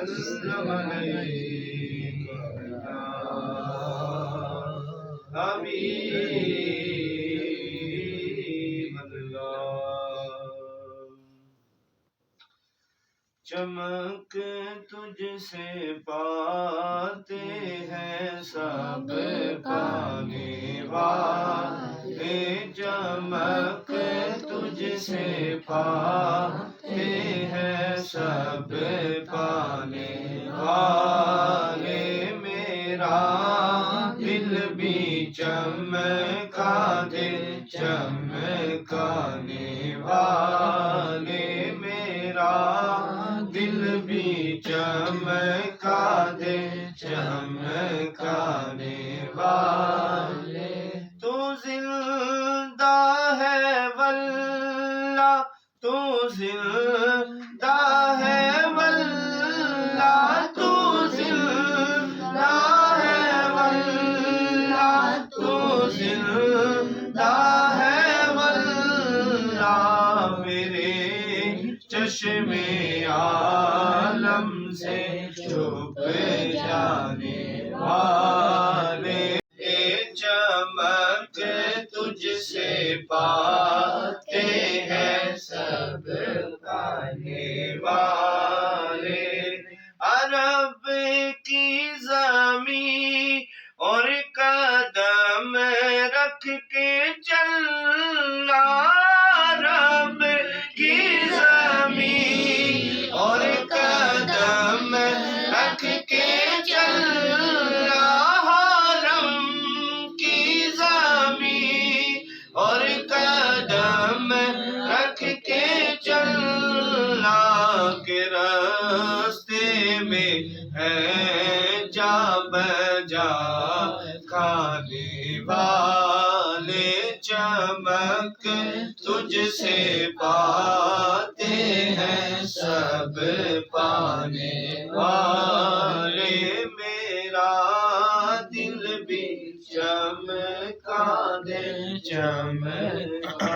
وسلم علیک یا حبیب اللہ۔ چمک تجھ سے پاتے ہیں سب پانے والے، چمک تجھ سے پاتے ہیں سب پانے والے، میرا دل بھی چمکا دے چمکانے والے، میرا دل بھی چمکا دے چمکانے والے، تو زندہ ہے واللہ، تو زندہ ہے واللہ، تو زندہ ہے واللہ، تو زندہ ہے واللہ، میرے چشم عالم سے چھپ جانے والے، اے چمک تجھ سے پاتے ہیں سب پانے والے، عرب کی زمین اور قدم رکھ کے چلنا، عرب کی زمین اور قدم رکھ کے چلنا، حرم کی زمین اور قدم رکھ کے چلنا، کہ راستے میں ہے جا بجا کھانے والے، چمک تجھ سے پاتے ہیں سب پانے والے، میرا دل بھی چمکا دے چمکا